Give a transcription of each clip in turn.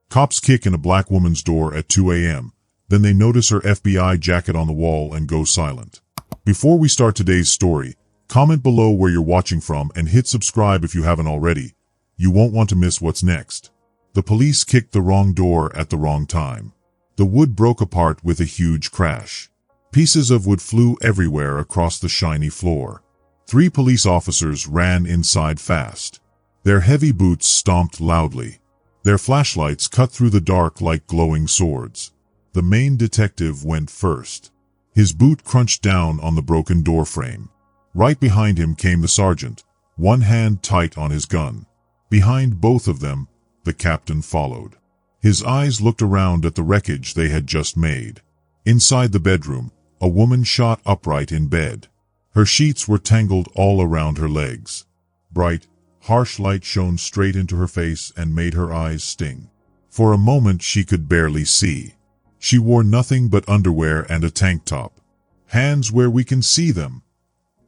Cops kick in a black woman's door at 2 a.m. Then they notice her FBI jacket on the wall and go silent. Before we start today's story, comment below where you're watching from and hit subscribe if you haven't already. You won't want to miss what's next. The police kicked the wrong door at the wrong time. The wood broke apart with a huge crash. Pieces of wood flew everywhere across the shiny floor. 3 police officers ran inside fast. Their heavy boots stomped loudly. Their flashlights cut through the dark like glowing swords. The main detective went first. His boot crunched down on the broken door frame. Right behind him came the sergeant, one hand tight on his gun. Behind both of them, the captain followed. His eyes looked around at the wreckage they had just made. Inside the bedroom, a woman shot upright in bed. Her sheets were tangled all around her legs. Bright, harsh light shone straight into her face and made her eyes sting. For a moment she could barely see. She wore nothing but underwear and a tank top. "Hands where we can see them,"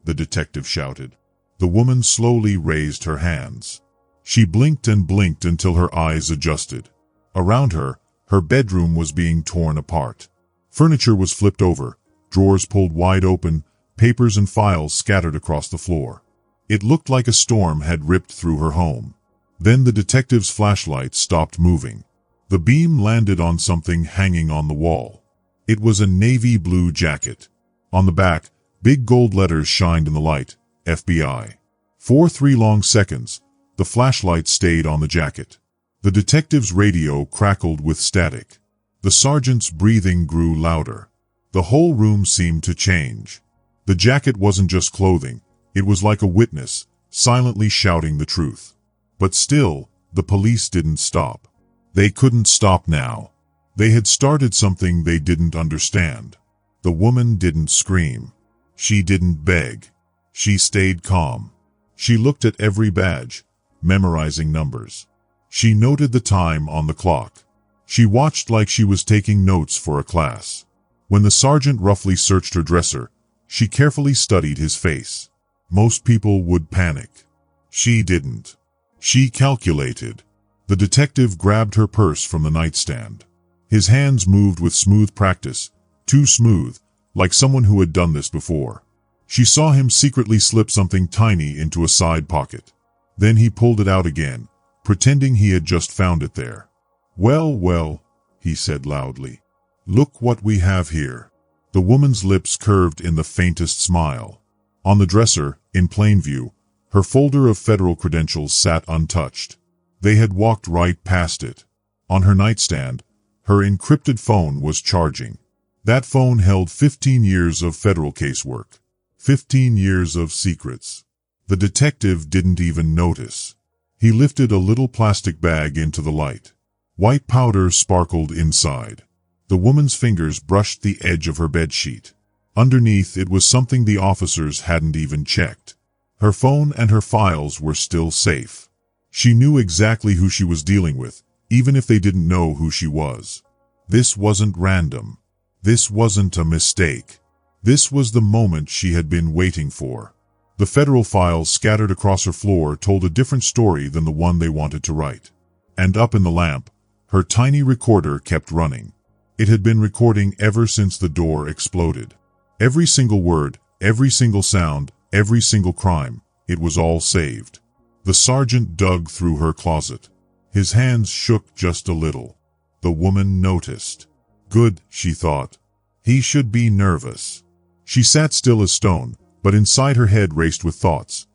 the detective shouted. The woman slowly raised her hands. She blinked and blinked until her eyes adjusted. Around her, her bedroom was being torn apart. Furniture was flipped over, drawers pulled wide open, papers and files scattered across the floor. It looked like a storm had ripped through her home. Then the detective's flashlight stopped moving. The beam landed on something hanging on the wall. It was a navy blue jacket. On the back, big gold letters shined in the light, FBI. For 3 long seconds, the flashlight stayed on the jacket. The detective's radio crackled with static. The sergeant's breathing grew louder. The whole room seemed to change. The jacket wasn't just clothing. It was like a witness, silently shouting the truth. But still, the police didn't stop. They couldn't stop now. They had started something they didn't understand. The woman didn't scream. She didn't beg. She stayed calm. She looked at every badge, memorizing numbers. She noted the time on the clock. She watched like she was taking notes for a class. When the sergeant roughly searched her dresser, she carefully studied his face. Most people would panic. She didn't. She calculated. The detective grabbed her purse from the nightstand. His hands moved with smooth practice, too smooth, like someone who had done this before. She saw him secretly slip something tiny into a side pocket. Then he pulled it out again, pretending he had just found it there. "Well, well," he said loudly. "Look what we have here." The woman's lips curved in the faintest smile. On the dresser, in plain view, her folder of federal credentials sat untouched. They had walked right past it. On her nightstand, her encrypted phone was charging. That phone held 15 years of federal casework. 15 years of secrets. The detective didn't even notice. He lifted a little plastic bag into the light. White powder sparkled inside. The woman's fingers brushed the edge of her bedsheet. Underneath it was something the officers hadn't even checked. Her phone and her files were still safe. She knew exactly who she was dealing with, even if they didn't know who she was. This wasn't random. This wasn't a mistake. This was the moment she had been waiting for. The federal files scattered across her floor told a different story than the one they wanted to write. And up in the lamp, her tiny recorder kept running. It had been recording ever since the door exploded. Every single word, every single sound, every single crime, it was all saved. The sergeant dug through her closet. His hands shook just a little. The woman noticed. Good, she thought. He should be nervous. She sat still as stone, but inside her head raced with thoughts.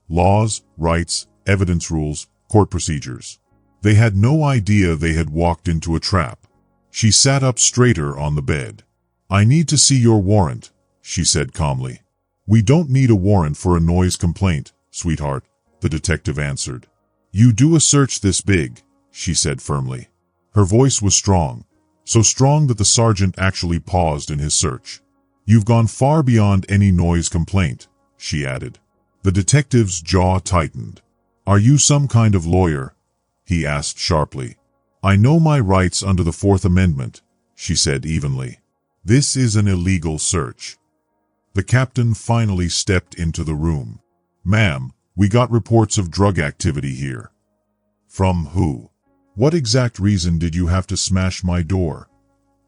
Laws, rights, evidence rules, court procedures. They had no idea they had walked into a trap. She sat up straighter on the bed. "I need to see your warrant," she said calmly. "We don't need a warrant for a noise complaint, sweetheart," the detective answered. "You do a search this big," she said firmly. Her voice was strong, so strong that the sergeant actually paused in his search. "You've gone far beyond any noise complaint," she added. The detective's jaw tightened. "Are you some kind of lawyer?" he asked sharply. "I know my rights under the Fourth Amendment," she said evenly. "This is an illegal search." The captain finally stepped into the room. "Ma'am, we got reports of drug activity here." "From who?" "What exact reason did you have to smash my door?"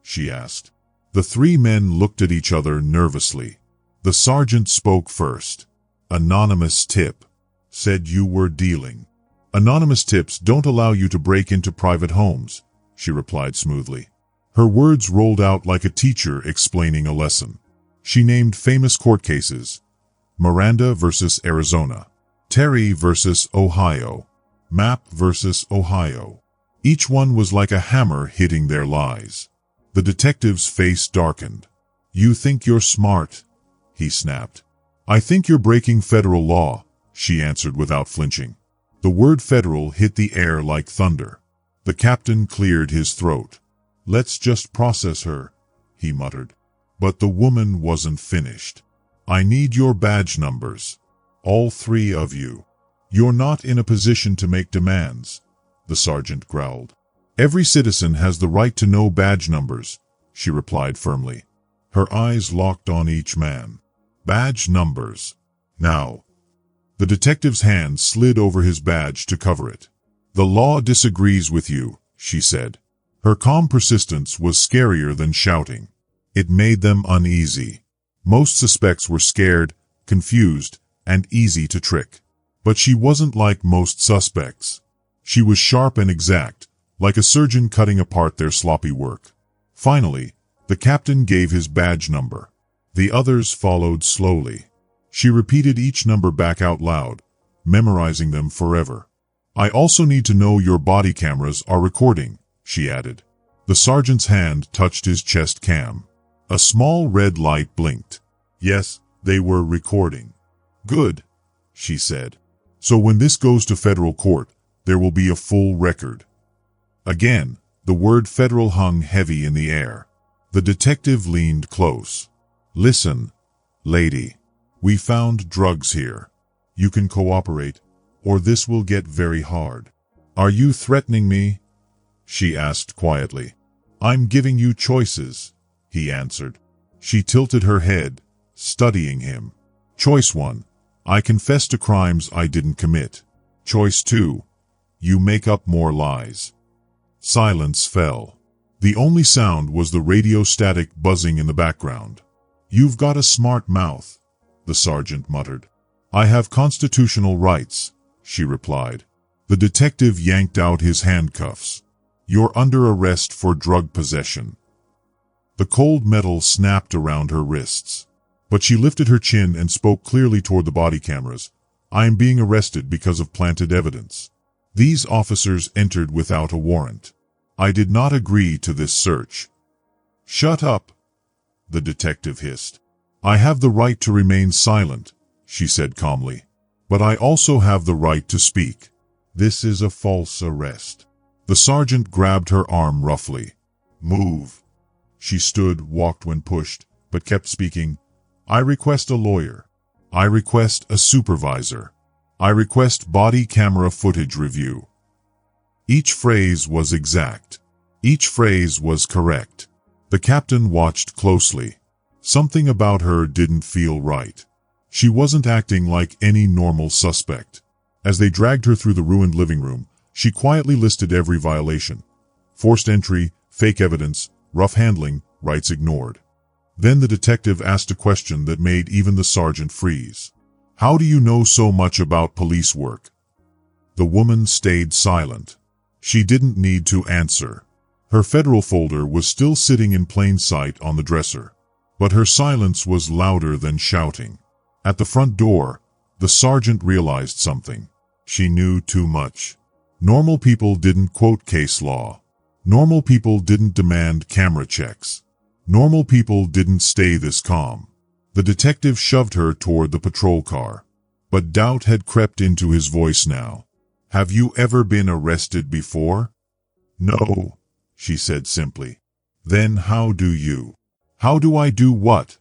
she asked. The three men looked at each other nervously. The sergeant spoke first. "Anonymous tip said you were dealing." "Anonymous tips don't allow you to break into private homes," she replied smoothly. Her words rolled out like a teacher explaining a lesson. She named famous court cases: Miranda versus Arizona, Terry versus Ohio, Mapp versus Ohio. Each one was like a hammer hitting their lies. The detective's face darkened. "You think you're smart?" he snapped. "I think you're breaking federal law," she answered without flinching. The word federal hit the air like thunder. The captain cleared his throat. "Let's just process her," he muttered. But the woman wasn't finished. "I need your badge numbers. All three of you." "You're not in a position to make demands," the sergeant growled. "Every citizen has the right to know badge numbers," she replied firmly. Her eyes locked on each man. "Badge numbers. Now." The detective's hand slid over his badge to cover it. "The law disagrees with you," she said. Her calm persistence was scarier than shouting. It made them uneasy. Most suspects were scared, confused, and easy to trick. But she wasn't like most suspects. She was sharp and exact, like a surgeon cutting apart their sloppy work. Finally, the captain gave his badge number. The others followed slowly. She repeated each number back out loud, memorizing them forever. "I also need to know your body cameras are recording," she added. The sergeant's hand touched his chest cam. A small red light blinked. Yes, they were recording. "Good," she said. "So when this goes to federal court, there will be a full record." Again, the word federal hung heavy in the air. The detective leaned close. "Listen, lady. We found drugs here. You can cooperate, or this will get very hard." "Are you threatening me?" she asked quietly. "I'm giving you choices," he answered. She tilted her head, studying him. "Choice 1. I confess to crimes I didn't commit. Choice 2. You make up more lies." Silence fell. The only sound was the radio static buzzing in the background. "You've got a smart mouth," the sergeant muttered. "I have constitutional rights," she replied. The detective yanked out his handcuffs. "You're under arrest for drug possession." The cold metal snapped around her wrists. But she lifted her chin and spoke clearly toward the body cameras. "I am being arrested because of planted evidence. These officers entered without a warrant. I did not agree to this search." "Shut up," the detective hissed. "I have the right to remain silent," she said calmly. "But I also have the right to speak. This is a false arrest." The sergeant grabbed her arm roughly. "Move." She stood, walked when pushed, but kept speaking. "I request a lawyer. I request a supervisor. I request body camera footage review." Each phrase was exact. Each phrase was correct. The captain watched closely. Something about her didn't feel right. She wasn't acting like any normal suspect. As they dragged her through the ruined living room, she quietly listed every violation. Forced entry, fake evidence, rough handling, rights ignored. Then the detective asked a question that made even the sergeant freeze. "How do you know so much about police work?" The woman stayed silent. She didn't need to answer. Her federal folder was still sitting in plain sight on the dresser. But her silence was louder than shouting. At the front door, the sergeant realized something. She knew too much. Normal people didn't quote case law. Normal people didn't demand camera checks. Normal people didn't stay this calm. The detective shoved her toward the patrol car. But doubt had crept into his voice now. "Have you ever been arrested before?" "No," she said simply. "Then how do you?" "How do I do what?"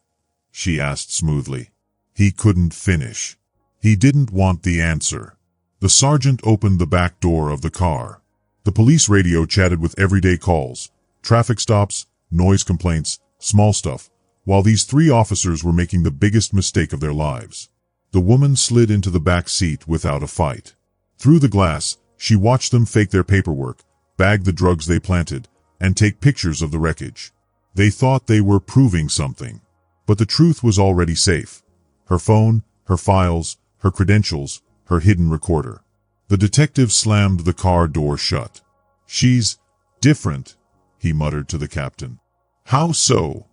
she asked smoothly. He couldn't finish. He didn't want the answer. The sergeant opened the back door of the car. The police radio chatted with everyday calls, traffic stops, noise complaints, small stuff, while these three officers were making the biggest mistake of their lives. The woman slid into the back seat without a fight. Through the glass, she watched them fake their paperwork, bag the drugs they planted, and take pictures of the wreckage. They thought they were proving something. But the truth was already safe. Her phone, her files, her credentials, her hidden recorder. The detective slammed the car door shut. "She's different," he muttered to the captain. "How so?"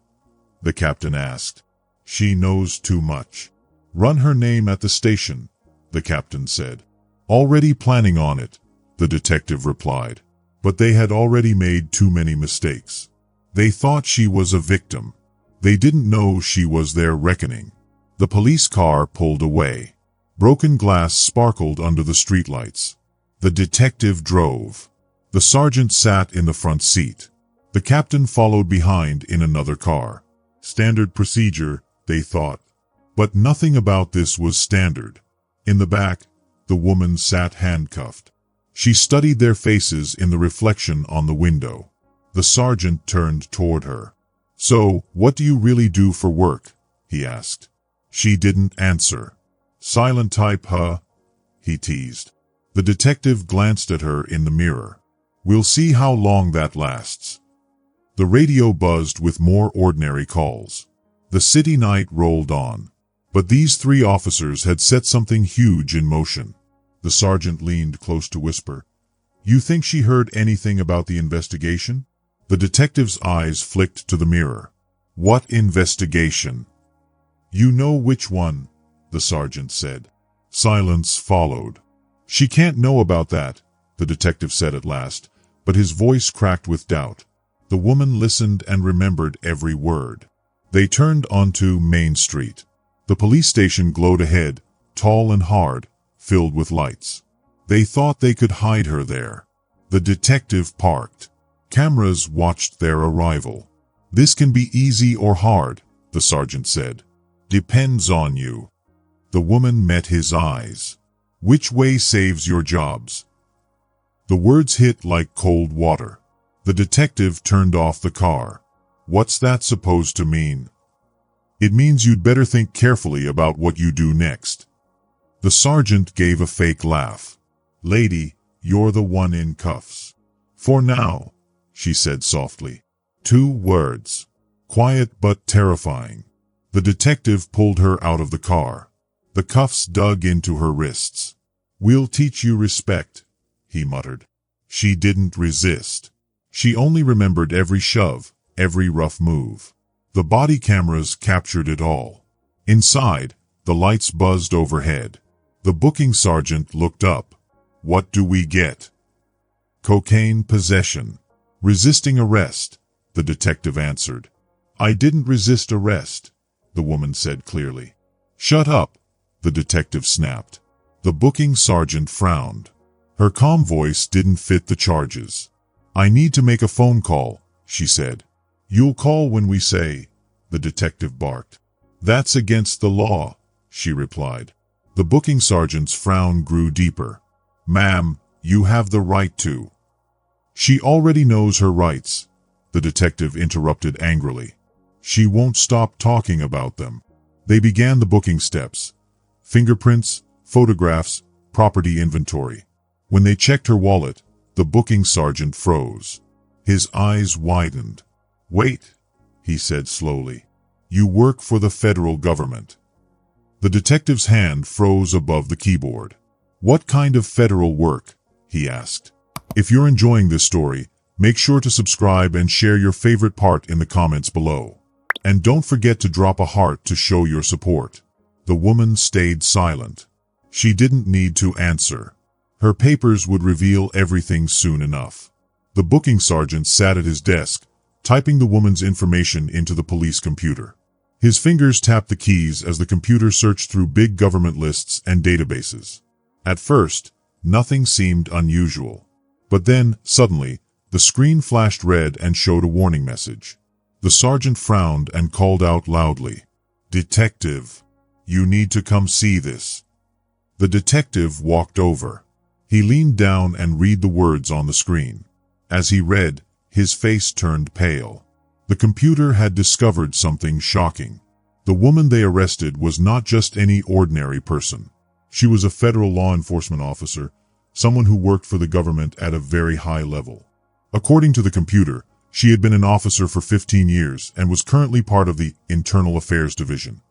the captain asked. "She knows too much. Run her name at the station," the captain said. "Already planning on it," the detective replied. But they had already made too many mistakes. They thought she was a victim. They didn't know she was their reckoning. The police car pulled away. Broken glass sparkled under the streetlights. The detective drove. The sergeant sat in the front seat. The captain followed behind in another car. Standard procedure, they thought. But nothing about this was standard. In the back, the woman sat handcuffed. She studied their faces in the reflection on the window. The sergeant turned toward her. "So, what do you really do for work?" he asked. She didn't answer. "Silent type, huh?" he teased. The detective glanced at her in the mirror. "We'll see how long that lasts." The radio buzzed with more ordinary calls. The city night rolled on. But these three officers had set something huge in motion. The sergeant leaned close to whisper, "You think she heard anything about the investigation?" The detective's eyes flicked to the mirror. "What investigation?" "You know which one," the sergeant said. Silence followed. "She can't know about that," the detective said at last, but his voice cracked with doubt. The woman listened and remembered every word. They turned onto Main Street. The police station glowed ahead, tall and hard, filled with lights. They thought they could hide her there. The detective parked. Cameras watched their arrival. "This can be easy or hard," the sergeant said. "Depends on you." The woman met his eyes. "Which way saves your jobs?" The words hit like cold water. The detective turned off the car. "What's that supposed to mean?" "It means you'd better think carefully about what you do next." The sergeant gave a fake laugh. "Lady, you're the one in cuffs." "For now," she said softly. 2 words. Quiet but terrifying. The detective pulled her out of the car. The cuffs dug into her wrists. "We'll teach you respect," he muttered. She didn't resist. She only remembered every shove, every rough move. The body cameras captured it all. Inside, the lights buzzed overhead. The booking sergeant looked up. "What do we get?" "Cocaine possession. Resisting arrest," the detective answered. "I didn't resist arrest," the woman said clearly. "Shut up," the detective snapped. The booking sergeant frowned. Her calm voice didn't fit the charges. "I need to make a phone call," she said. "You'll call when we say," the detective barked. "That's against the law," she replied. The booking sergeant's frown grew deeper. "Ma'am, you have the right to." "She already knows her rights," the detective interrupted angrily. "She won't stop talking about them." They began the booking steps. Fingerprints, photographs, property inventory. When they checked her wallet, the booking sergeant froze. His eyes widened. "Wait," he said slowly. "You work for the federal government." The detective's hand froze above the keyboard. "What kind of federal work?" he asked. If you're enjoying this story, make sure to subscribe and share your favorite part in the comments below. And don't forget to drop a heart to show your support. The woman stayed silent. She didn't need to answer. Her papers would reveal everything soon enough. The booking sergeant sat at his desk, typing the woman's information into the police computer. His fingers tapped the keys as the computer searched through big government lists and databases. At first, nothing seemed unusual. But then, suddenly, the screen flashed red and showed a warning message. The sergeant frowned and called out loudly, "Detective, you need to come see this." The detective walked over. He leaned down and read the words on the screen. As he read, his face turned pale. The computer had discovered something shocking. The woman they arrested was not just any ordinary person. She was a federal law enforcement officer, someone who worked for the government at a very high level. According to the computer, she had been an officer for 15 years and was currently part of the Internal Affairs Division.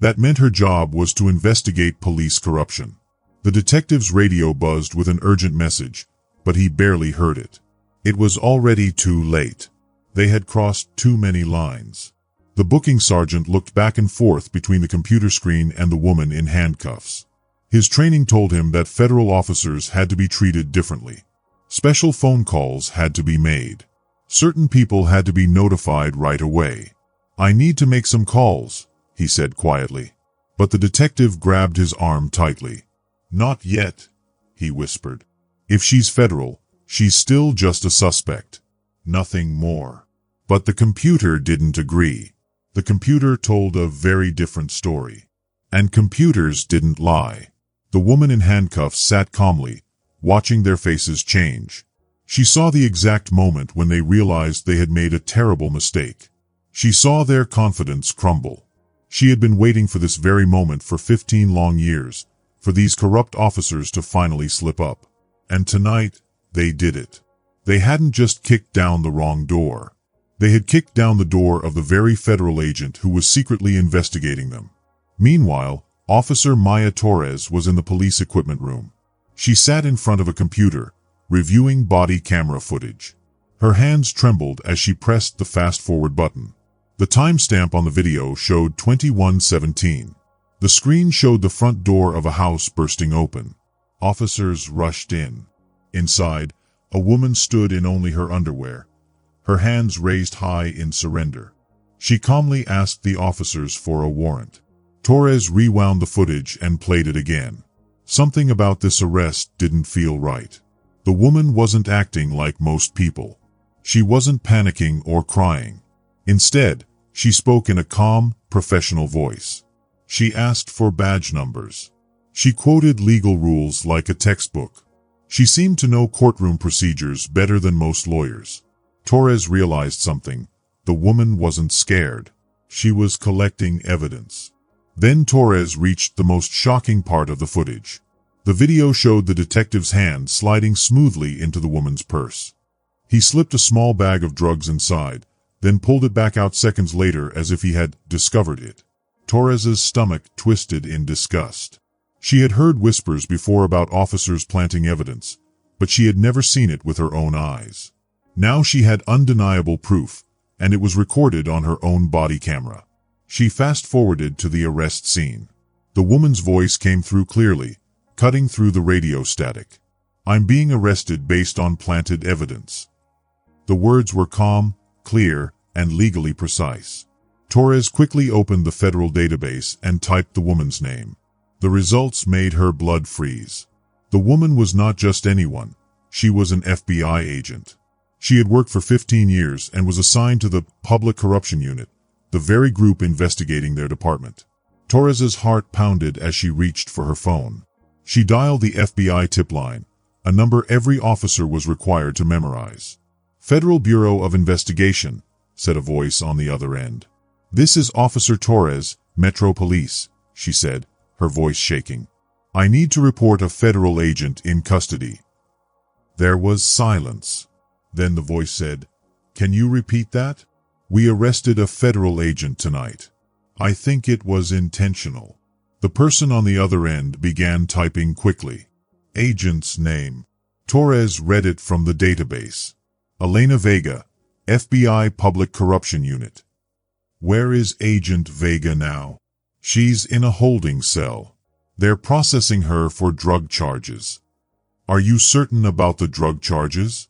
That meant her job was to investigate police corruption. The detective's radio buzzed with an urgent message, but he barely heard it. It was already too late. They had crossed too many lines. The booking sergeant looked back and forth between the computer screen and the woman in handcuffs. His training told him that federal officers had to be treated differently. Special phone calls had to be made. Certain people had to be notified right away. "I need to make some calls," he said quietly. But the detective grabbed his arm tightly. "Not yet," he whispered. "If she's federal, she's still just a suspect. Nothing more." But the computer didn't agree. The computer told a very different story. And computers didn't lie. The woman in handcuffs sat calmly, watching their faces change. She saw the exact moment when they realized they had made a terrible mistake. She saw their confidence crumble. She had been waiting for this very moment for 15 long years, for these corrupt officers to finally slip up. And tonight, they did it. They hadn't just kicked down the wrong door. They had kicked down the door of the very federal agent who was secretly investigating them. Meanwhile, Officer Maya Torres was in the police equipment room. She sat in front of a computer, reviewing body camera footage. Her hands trembled as she pressed the fast-forward button. The timestamp on the video showed 21:17. The screen showed the front door of a house bursting open. Officers rushed in. Inside, a woman stood in only her underwear, her hands raised high in surrender. She calmly asked the officers for a warrant. Torres rewound the footage and played it again. Something about this arrest didn't feel right. The woman wasn't acting like most people. She wasn't panicking or crying. Instead, she spoke in a calm, professional voice. She asked for badge numbers. She quoted legal rules like a textbook. She seemed to know courtroom procedures better than most lawyers. Torres realized something. The woman wasn't scared. She was collecting evidence. Then Torres reached the most shocking part of the footage. The video showed the detective's hand sliding smoothly into the woman's purse. He slipped a small bag of drugs inside, then pulled it back out seconds later as if he had discovered it. Torres's stomach twisted in disgust. She had heard whispers before about officers planting evidence, but she had never seen it with her own eyes. Now she had undeniable proof, and it was recorded on her own body camera. She fast-forwarded to the arrest scene. The woman's voice came through clearly, cutting through the radio static. "I'm being arrested based on planted evidence." The words were calm, clear, and legally precise. Torres quickly opened the federal database and typed the woman's name. The results made her blood freeze. The woman was not just anyone. She was an FBI agent. She had worked for 15 years and was assigned to the Public Corruption Unit, the very group investigating their department. Torres's heart pounded as she reached for her phone. She dialed the FBI tip line, a number every officer was required to memorize. "Federal Bureau of Investigation," said a voice on the other end. "This is Officer Torres, Metro Police," she said, her voice shaking. "I need to report a federal agent in custody." There was silence. Then the voice said, "Can you repeat that? We arrested a federal agent tonight. I think it was intentional." The person on the other end began typing quickly. Agent's name. Torres read it from the database. Elena Vega, FBI Public Corruption Unit. "Where is Agent Vega now?" "She's in a holding cell. They're processing her for drug charges." "Are you certain about the drug charges?"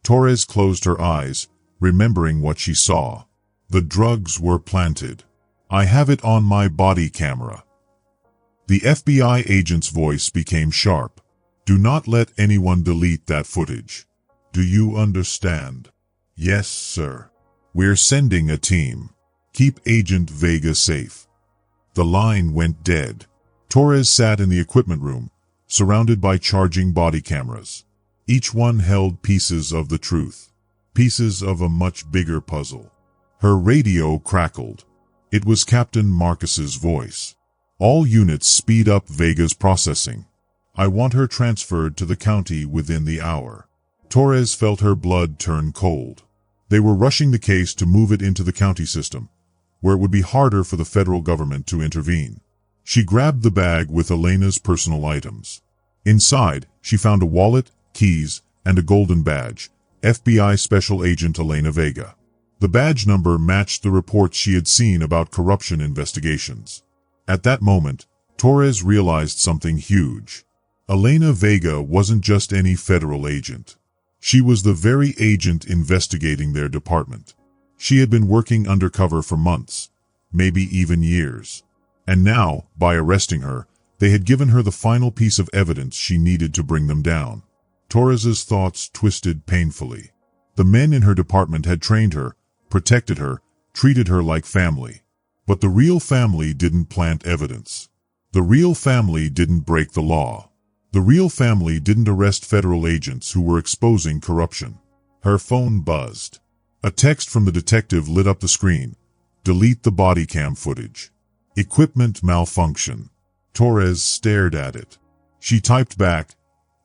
Torres closed her eyes, remembering what she saw. The drugs were planted. "I have it on my body camera." The FBI agent's voice became sharp. "Do not let anyone delete that footage. Do you understand?" "Yes, sir. We're sending a team. Keep Agent Vega safe." The line went dead. Torres sat in the equipment room, surrounded by charging body cameras. Each one held pieces of the truth, pieces of a much bigger puzzle. Her radio crackled. It was Captain Marcus's voice. "All units speed up Vega's processing. I want her transferred to the county within the hour." Torres felt her blood turn cold. They were rushing the case to move it into the county system, where it would be harder for the federal government to intervene. She grabbed the bag with Elena's personal items. Inside, she found a wallet, keys, and a golden badge, FBI Special Agent Elena Vega. The badge number matched the reports she had seen about corruption investigations. At that moment, Torres realized something huge. Elena Vega wasn't just any federal agent. She was the very agent investigating their department. She had been working undercover for months, maybe even years. And now, by arresting her, they had given her the final piece of evidence she needed to bring them down. Torres's thoughts twisted painfully. The men in her department had trained her, protected her, treated her like family. But the real family didn't plant evidence. The real family didn't break the law. The real family didn't arrest federal agents who were exposing corruption. Her phone buzzed. A text from the detective lit up the screen. Delete the body cam footage. Equipment malfunction. Torres stared at it. She typed back,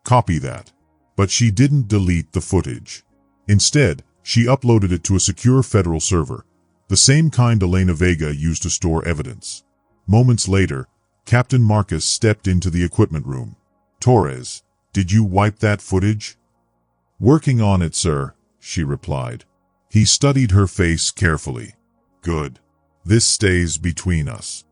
copy that. But she didn't delete the footage. Instead, she uploaded it to a secure federal server, the same kind Elena Vega used to store evidence. Moments later, Captain Marcus stepped into the equipment room. Torres, did you wipe that footage? Working on it, sir, she replied. He studied her face carefully. Good. This stays between us.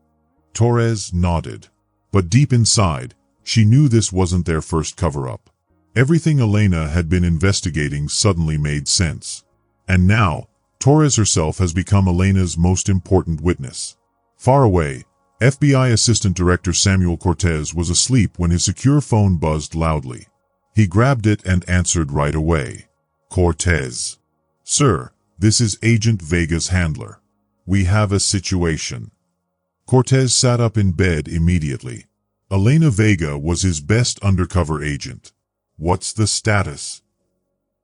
Torres nodded. But deep inside, she knew this wasn't their first cover-up. Everything Elena had been investigating suddenly made sense. And now, Torres herself has become Elena's most important witness. Far away, FBI Assistant Director Samuel Cortez was asleep when his secure phone buzzed loudly. He grabbed it and answered right away. Cortez. Sir, this is Agent Vega's handler. We have a situation. Cortez sat up in bed immediately. Elena Vega was his best undercover agent. What's the status?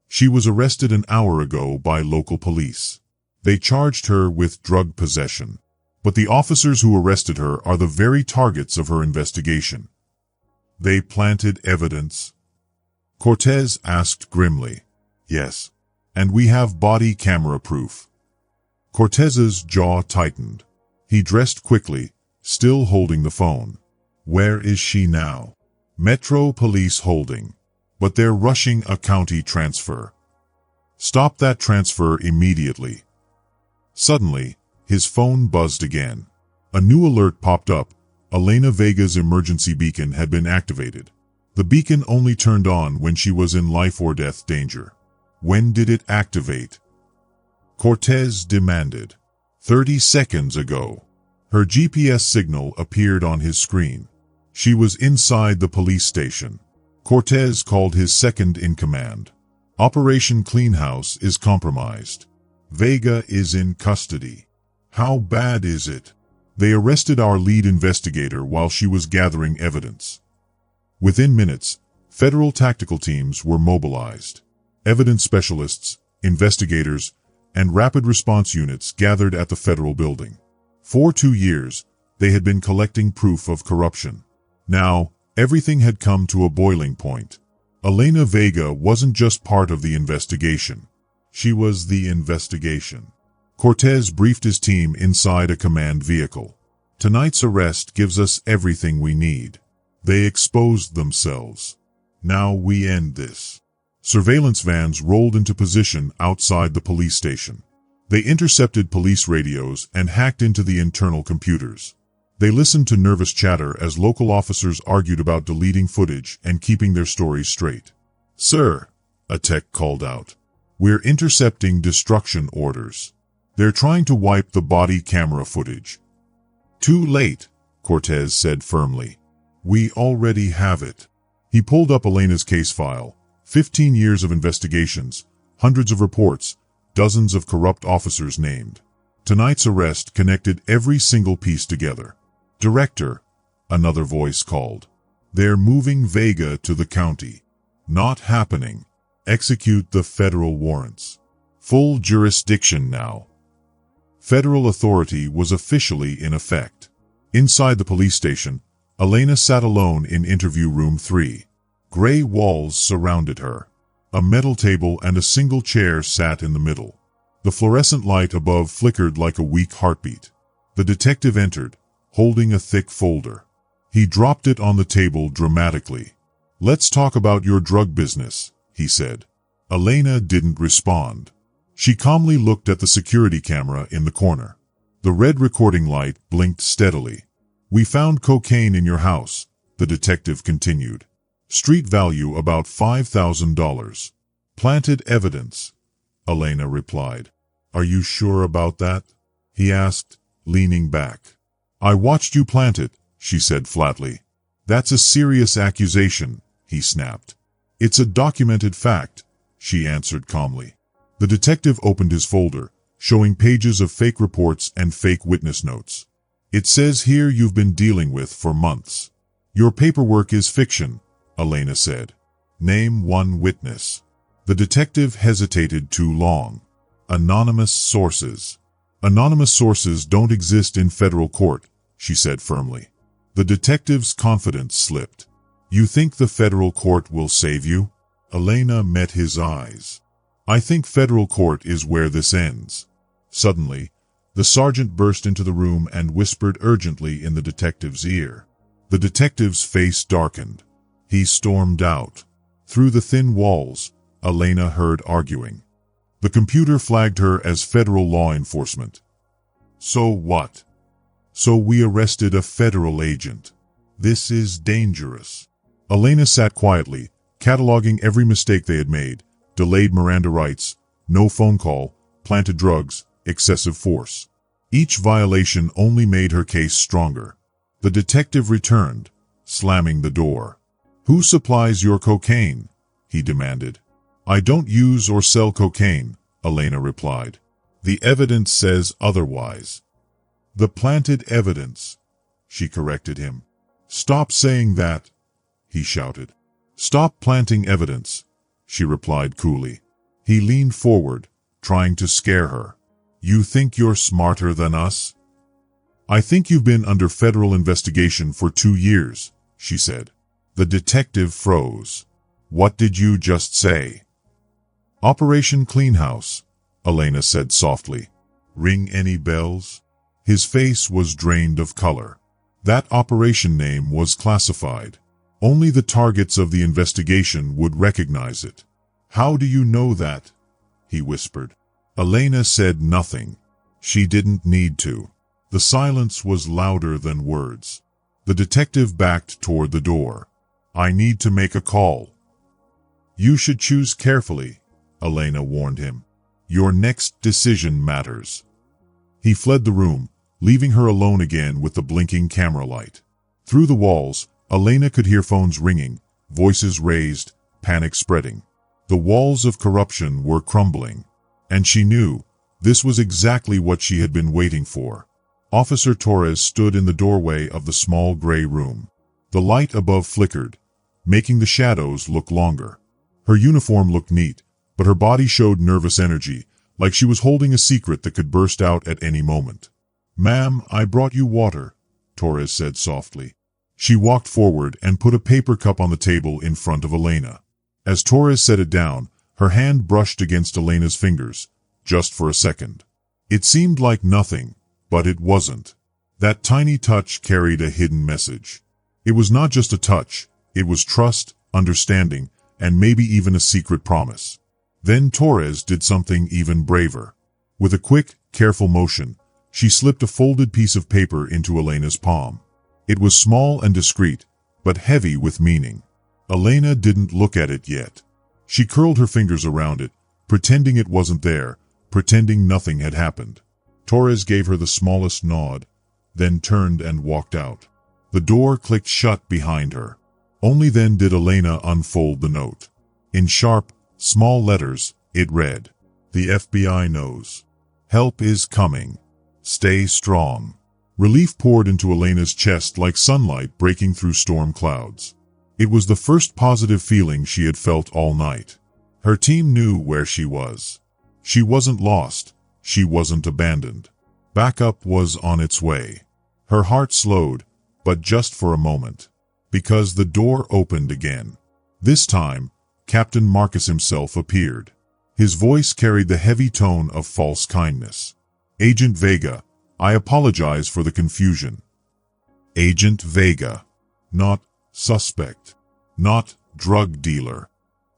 She was arrested an hour ago by local police. They charged her with drug possession. But the officers who arrested her are the very targets of her investigation. They planted evidence? Cortez asked grimly. Yes. And we have body camera proof. Cortez's jaw tightened. He dressed quickly, still holding the phone. Where is she now? Metro Police holding. But they're rushing a county transfer. Stop that transfer immediately. Suddenly, his phone buzzed again. A new alert popped up. Elena Vega's emergency beacon had been activated. The beacon only turned on when she was in life or death danger. When did it activate? Cortez demanded. 30 seconds ago. Her GPS signal appeared on his screen. She was inside the police station. Cortez called his second-in-command. Operation Clean House is compromised. Vega is in custody. How bad is it? They arrested our lead investigator while she was gathering evidence. Within minutes, federal tactical teams were mobilized. Evidence specialists, investigators, and rapid response units gathered at the federal building. For 2 years, they had been collecting proof of corruption. Now, everything had come to a boiling point. Elena Vega wasn't just part of the investigation. She was the investigation. Cortez briefed his team inside a command vehicle. Tonight's arrest gives us everything we need. They exposed themselves. Now we end this. Surveillance vans rolled into position outside the police station. They intercepted police radios and hacked into the internal computers. They listened to nervous chatter as local officers argued about deleting footage and keeping their stories straight. Sir, a tech called out. We're intercepting destruction orders. They're trying to wipe the body camera footage. Too late, Cortez said firmly. We already have it. He pulled up Elena's case file. 15 years of investigations, hundreds of reports, dozens of corrupt officers named. Tonight's arrest connected every single piece together. Director, another voice called. They're moving Vega to the county. Not happening. Execute the federal warrants. Full jurisdiction now. Federal authority was officially in effect. Inside the police station, Elena sat alone in interview room 3. Gray walls surrounded her. A metal table and a single chair sat in the middle. The fluorescent light above flickered like a weak heartbeat. The detective entered, holding a thick folder. He dropped it on the table dramatically. "Let's talk about your drug business," he said. Elena didn't respond. She calmly looked at the security camera in the corner. The red recording light blinked steadily. "We found cocaine in your house," the detective continued. "Street value about $5,000. "Planted evidence," Elena replied. "Are you sure about that?" he asked, leaning back. "I watched you plant it," she said flatly. "That's a serious accusation," he snapped. "It's a documented fact," she answered calmly. The detective opened his folder, showing pages of fake reports and fake witness notes. "It says here you've been dealing with for months." "Your paperwork is fiction," Elena said. "Name one witness." The detective hesitated too long. "Anonymous sources." "Anonymous sources don't exist in federal court," she said firmly. The detective's confidence slipped. "You think the federal court will save you?" Elena met his eyes. "I think federal court is where this ends." Suddenly, the sergeant burst into the room and whispered urgently in the detective's ear. The detective's face darkened. He stormed out. Through the thin walls, Elena heard arguing. The computer flagged her as federal law enforcement. "So what?" "So we arrested a federal agent. This is dangerous." Elena sat quietly, cataloging every mistake they had made: delayed Miranda rights, no phone call, planted drugs, excessive force. Each violation only made her case stronger. The detective returned, slamming the door. "Who supplies your cocaine?" he demanded. "I don't use or sell cocaine," Elena replied. "The evidence says otherwise." "The planted evidence," she corrected him. "Stop saying that," he shouted. "Stop planting evidence," she replied coolly. He leaned forward, trying to scare her. "You think you're smarter than us?" "I think you've been under federal investigation for 2 years," she said. The detective froze. "What did you just say?" "Operation Cleanhouse," Elena said softly. "Ring any bells?" His face was drained of color. That operation name was classified. Only the targets of the investigation would recognize it. "How do you know that?" he whispered. Elena said nothing. She didn't need to. The silence was louder than words. The detective backed toward the door. "I need to make a call." "You should choose carefully," Elena warned him. "Your next decision matters." He fled the room, leaving her alone again with the blinking camera light. Through the walls, Elena could hear phones ringing, voices raised, panic spreading. The walls of corruption were crumbling. And she knew this was exactly what she had been waiting for. Officer Torres stood in the doorway of the small gray room. The light above flickered, making the shadows look longer. Her uniform looked neat, but her body showed nervous energy, like she was holding a secret that could burst out at any moment. "Ma'am, I brought you water," Torres said softly. She walked forward and put a paper cup on the table in front of Elena. As Torres set it down, her hand brushed against Elena's fingers, just for a second. It seemed like nothing, but it wasn't. That tiny touch carried a hidden message. It was not just a touch, it was trust, understanding, and maybe even a secret promise. Then Torres did something even braver. With a quick, careful motion, she slipped a folded piece of paper into Elena's palm. It was small and discreet, but heavy with meaning. Elena didn't look at it yet. She curled her fingers around it, pretending it wasn't there, pretending nothing had happened. Torres gave her the smallest nod, then turned and walked out. The door clicked shut behind her. Only then did Elena unfold the note. In sharp, small letters, it read, "The FBI knows. Help is coming. Stay strong." Relief poured into Elena's chest like sunlight breaking through storm clouds. It was the first positive feeling she had felt all night. Her team knew where she was. She wasn't lost. She wasn't abandoned. Backup was on its way. Her heart slowed, but just for a moment. Because the door opened again. This time, Captain Marcus himself appeared. His voice carried the heavy tone of false kindness. Agent Vega, I apologize for the confusion. Agent Vega. Not suspect. Not drug dealer.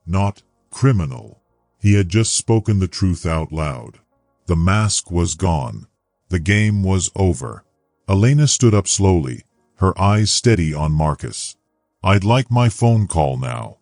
Not criminal. He had just spoken the truth out loud. The mask was gone. The game was over. Elena stood up slowly, her eyes steady on Marcus. I'd like my phone call now.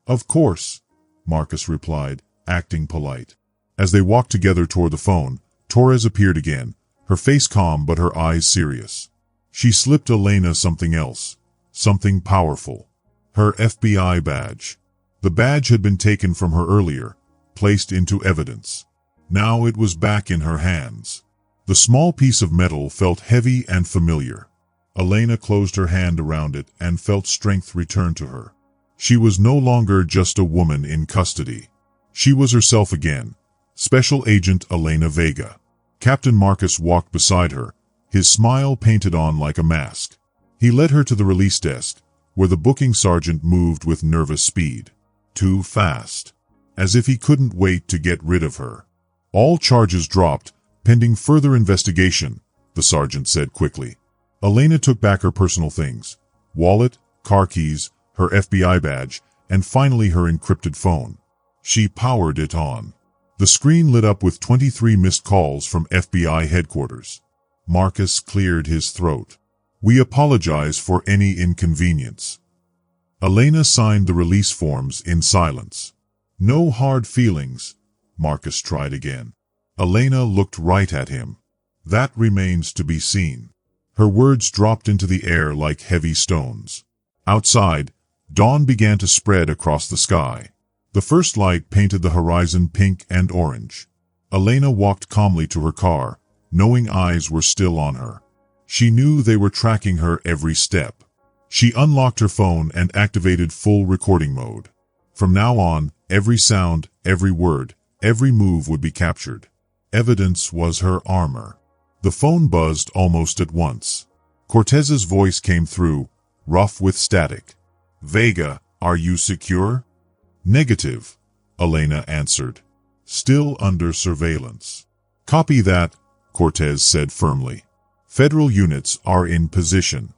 Of course, Marcus replied, acting polite. As they walked together toward the phone, Torres appeared again, her face calm but her eyes serious. She slipped Elena something else, something powerful. Her FBI badge. The badge had been taken from her earlier, placed into evidence. Now it was back in her hands. The small piece of metal felt heavy and familiar. Elena closed her hand around it and felt strength return to her. She was no longer just a woman in custody. She was herself again, Special Agent Elena Vega. Captain Marcus walked beside her, his smile painted on like a mask. He led her to the release desk, where the booking sergeant moved with nervous speed. Too fast. As if he couldn't wait to get rid of her. All charges dropped, pending further investigation, the sergeant said quickly. Elena took back her personal things, wallet, car keys, her FBI badge, and finally her encrypted phone. She powered it on. The screen lit up with 23 missed calls from FBI headquarters. Marcus cleared his throat. We apologize for any inconvenience. Elena signed the release forms in silence. No hard feelings, Marcus tried again. Elena looked right at him. That remains to be seen. Her words dropped into the air like heavy stones. Outside, dawn began to spread across the sky. The first light painted the horizon pink and orange. Elena walked calmly to her car, knowing eyes were still on her. She knew they were tracking her every step. She unlocked her phone and activated full recording mode. From now on, every sound, every word, every move would be captured. Evidence was her armor. The phone buzzed almost at once. Cortez's voice came through, rough with static. Vega, are you secure? Negative, Elena answered. Still under surveillance. Copy that, Cortez said firmly. Federal units are in position.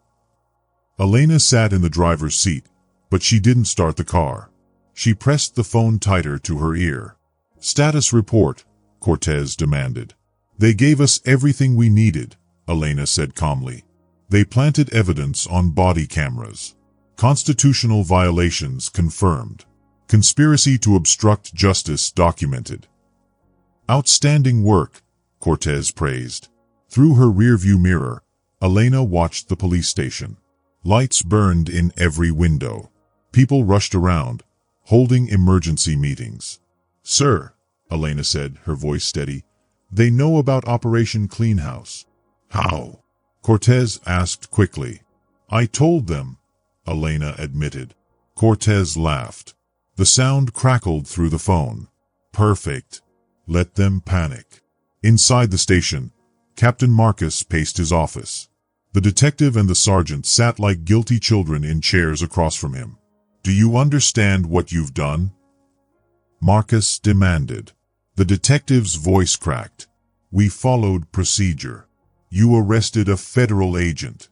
Elena sat in the driver's seat, but she didn't start the car. She pressed the phone tighter to her ear. Status report, Cortez demanded. They gave us everything we needed, Elena said calmly. They planted evidence on body cameras. Constitutional violations confirmed. Conspiracy to obstruct justice documented. Outstanding work, Cortez praised. Through her rearview mirror, Elena watched the police station. Lights burned in every window. People rushed around, holding emergency meetings. Sir, Elena said, her voice steady, they know about Operation Clean House. How? Cortez asked quickly. I told them, Elena admitted. Cortez laughed. The sound crackled through the phone. Perfect. Let them panic. Inside the station, Captain Marcus paced his office. The detective and the sergeant sat like guilty children in chairs across from him. Do you understand what you've done? Marcus demanded. The detective's voice cracked. We followed procedure. You arrested a federal agent.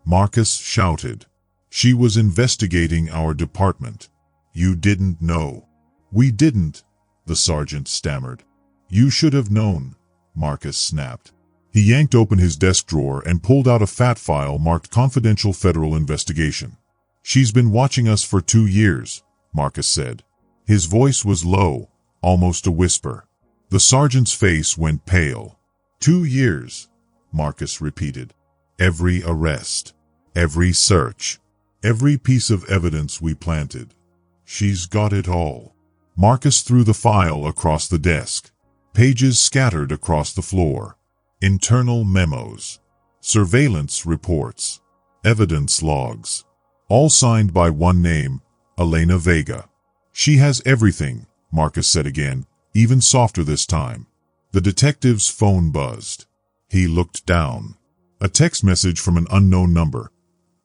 Marcus shouted. She was investigating our department. You didn't know. We didn't, the sergeant stammered. You should have known, Marcus snapped. He yanked open his desk drawer and pulled out a fat file marked Confidential Federal Investigation. She's been watching us for 2 years, Marcus said. His voice was low, almost a whisper. The sergeant's face went pale. 2 years, Marcus repeated. Every arrest, every search, every piece of evidence we planted. She's got it all. Marcus threw the file across the desk. Pages scattered across the floor. Internal memos. Surveillance reports. Evidence logs. All signed by one name, Elena Vega. She has everything, Marcus said again, even softer this time. The detective's phone buzzed. He looked down. A text message from an unknown number.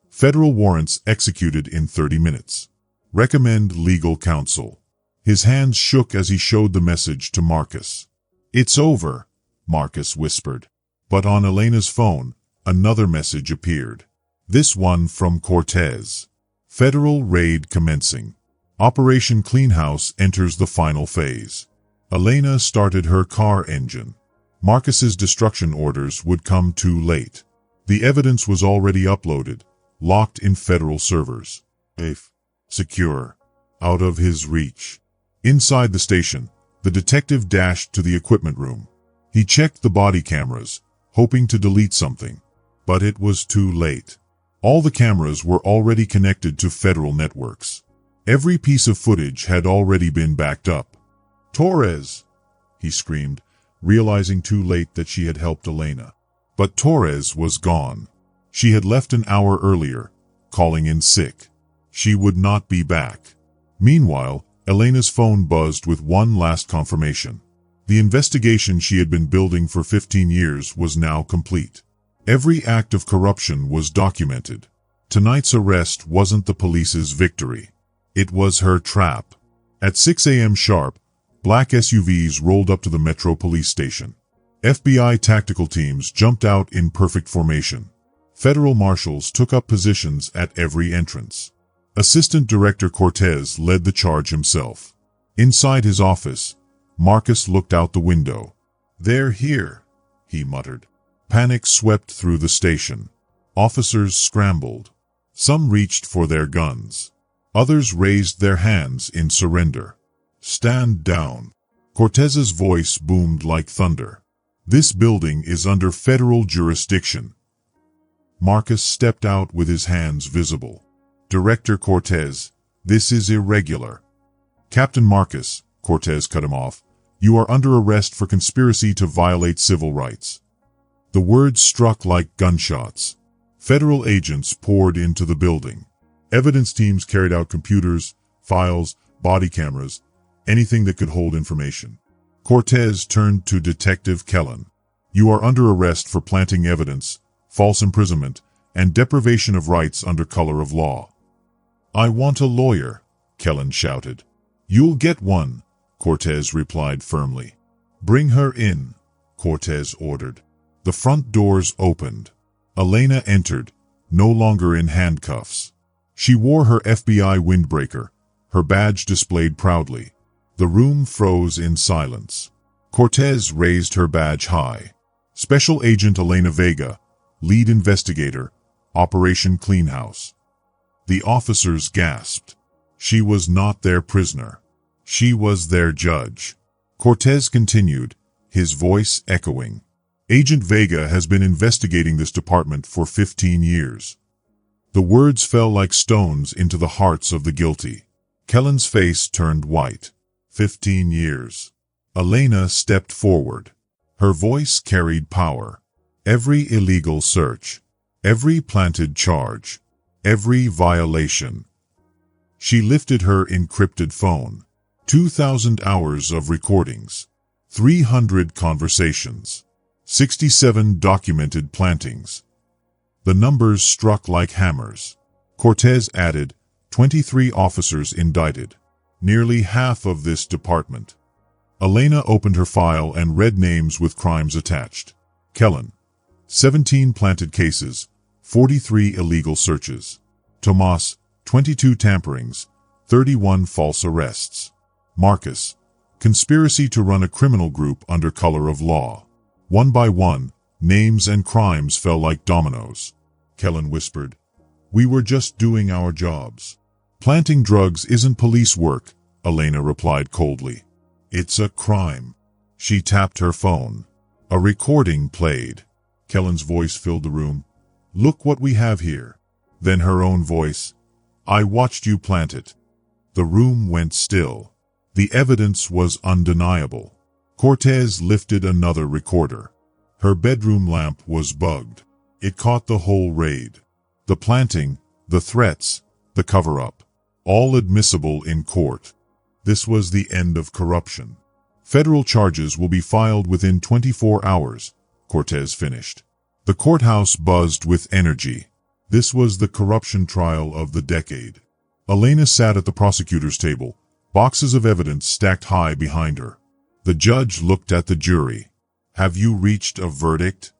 Federal warrants executed in 30 minutes. Recommend legal counsel. His hands shook as he showed the message to Marcus. It's over, Marcus whispered. But on Elena's phone, another message appeared. This one from Cortez. Federal raid commencing. Operation Cleanhouse enters the final phase. Elena started her car engine. Marcus's destruction orders would come too late. The evidence was already uploaded, locked in federal servers. Safe, secure, out of his reach. Inside the station, the detective dashed to the equipment room. He checked the body cameras, hoping to delete something. But it was too late. All the cameras were already connected to federal networks. Every piece of footage had already been backed up. Torres! He screamed, realizing too late that she had helped Elena. But Torres was gone. She had left an hour earlier, calling in sick. She would not be back. Meanwhile, Elena's phone buzzed with one last confirmation. The investigation she had been building for 15 years was now complete. Every act of corruption was documented. Tonight's arrest wasn't the police's victory. It was her trap. At 6 a.m. sharp, black SUVs rolled up to the Metro Police Station. FBI tactical teams jumped out in perfect formation. Federal marshals took up positions at every entrance. Assistant Director Cortez led the charge himself. Inside his office, Marcus looked out the window. "They're here," he muttered. Panic swept through the station. Officers scrambled. Some reached for their guns. Others raised their hands in surrender. "Stand down." Cortez's voice boomed like thunder. "This building is under federal jurisdiction." Marcus stepped out with his hands visible. "Director Cortez, this is irregular." "Captain Marcus," Cortez cut him off, "you are under arrest for conspiracy to violate civil rights." The words struck like gunshots. Federal agents poured into the building. Evidence teams carried out computers, files, body cameras, anything that could hold information. Cortez turned to Detective Kellen. "You are under arrest for planting evidence, false imprisonment, and deprivation of rights under color of law." "I want a lawyer," Kellen shouted. "You'll get one," Cortez replied firmly. "Bring her in," Cortez ordered. The front doors opened. Elena entered, no longer in handcuffs. She wore her FBI windbreaker, her badge displayed proudly. The room froze in silence. Cortez raised her badge high. Special Agent Elena Vega, lead investigator, Operation Cleanhouse. The officers gasped. She was not their prisoner. She was their judge. Cortez continued, his voice echoing. "Agent Vega has been investigating this department for 15 years. The words fell like stones into the hearts of the guilty. Kellen's face turned white. 15 years. Elena stepped forward. Her voice carried power. Every illegal search, every planted charge, every violation. She lifted her encrypted phone. 2,000 hours of recordings. 300 conversations. 67 documented plantings. The numbers struck like hammers. Cortez added, 23 officers indicted. Nearly half of this department. Elena opened her file and read names with crimes attached. Kellen, 17 planted cases, 43 illegal searches. Tomas, 22 tamperings, 31 false arrests. Marcus, conspiracy to run a criminal group under color of law. One by one, names and crimes fell like dominoes. Kellen whispered, "We were just doing our jobs." "Planting drugs isn't police work," Elena replied coldly. "It's a crime." She tapped her phone. A recording played. Kellen's voice filled the room. "Look what we have here." Then her own voice. "I watched you plant it." The room went still. The evidence was undeniable. Cortez lifted another recorder. Her bedroom lamp was bugged. It caught the whole raid. The planting, the threats, the cover-up. All admissible in court. This was the end of corruption. "Federal charges will be filed within 24 hours, Cortez finished. The courthouse buzzed with energy. This was the corruption trial of the decade. Elena sat at the prosecutor's table, boxes of evidence stacked high behind her. The judge looked at the jury. "Have you reached a verdict?"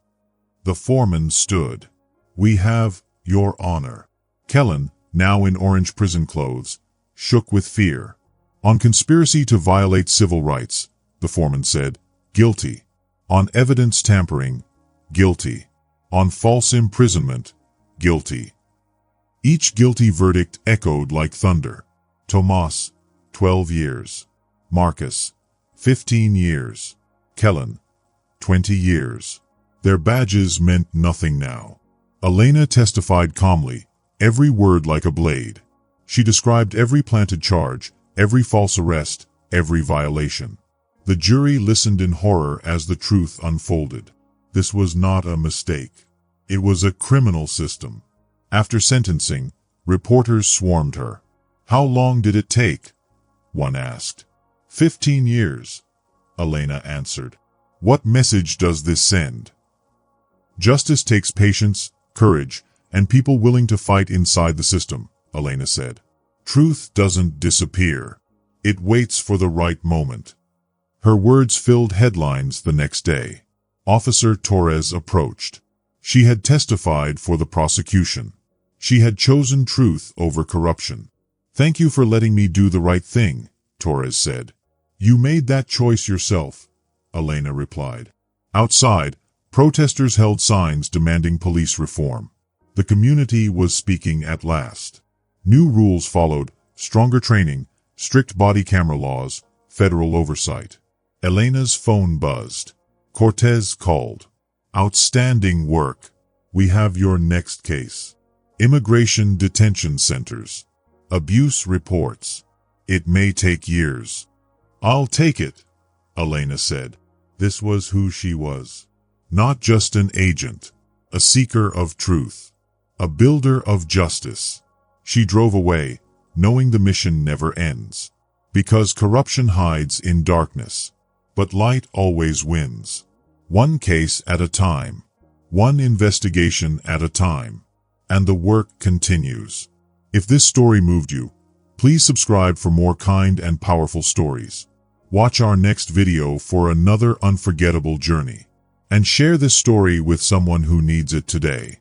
The foreman stood. "We have, Your Honor." Kellen, now in orange prison clothes, shook with fear. "On conspiracy to violate civil rights," the foreman said, "guilty. On evidence tampering, guilty. On false imprisonment, guilty." Each guilty verdict echoed like thunder. Tomas, 12 years. Marcus, 15 years. Kellen, 20 years. Their badges meant nothing now. Elena testified calmly, every word like a blade. She described every planted charge, every false arrest, every violation. The jury listened in horror as the truth unfolded. This was not a mistake. It was a criminal system. After sentencing, reporters swarmed her. "How long did it take?" one asked. 15 years, Elena answered. "What message does this send?" "Justice takes patience, courage, and people willing to fight inside the system," Elena said. "Truth doesn't disappear. It waits for the right moment." Her words filled headlines the next day. Officer Torres approached. She had testified for the prosecution. She had chosen truth over corruption. "Thank you for letting me do the right thing," Torres said. "You made that choice yourself," Elena replied. Outside, protesters held signs demanding police reform. The community was speaking at last. New rules followed, stronger training, strict body camera laws, federal oversight. Elena's phone buzzed. Cortez called. "Outstanding work. We have your next case. Immigration detention centers. Abuse reports. It may take years." "I'll take it," Elena said. This was who she was. Not just an agent, a seeker of truth, a builder of justice. She drove away, knowing the mission never ends. Because corruption hides in darkness, but light always wins. One case at a time, one investigation at a time, and the work continues. If this story moved you, please subscribe for more kind and powerful stories. Watch our next video for another unforgettable journey. And share this story with someone who needs it today.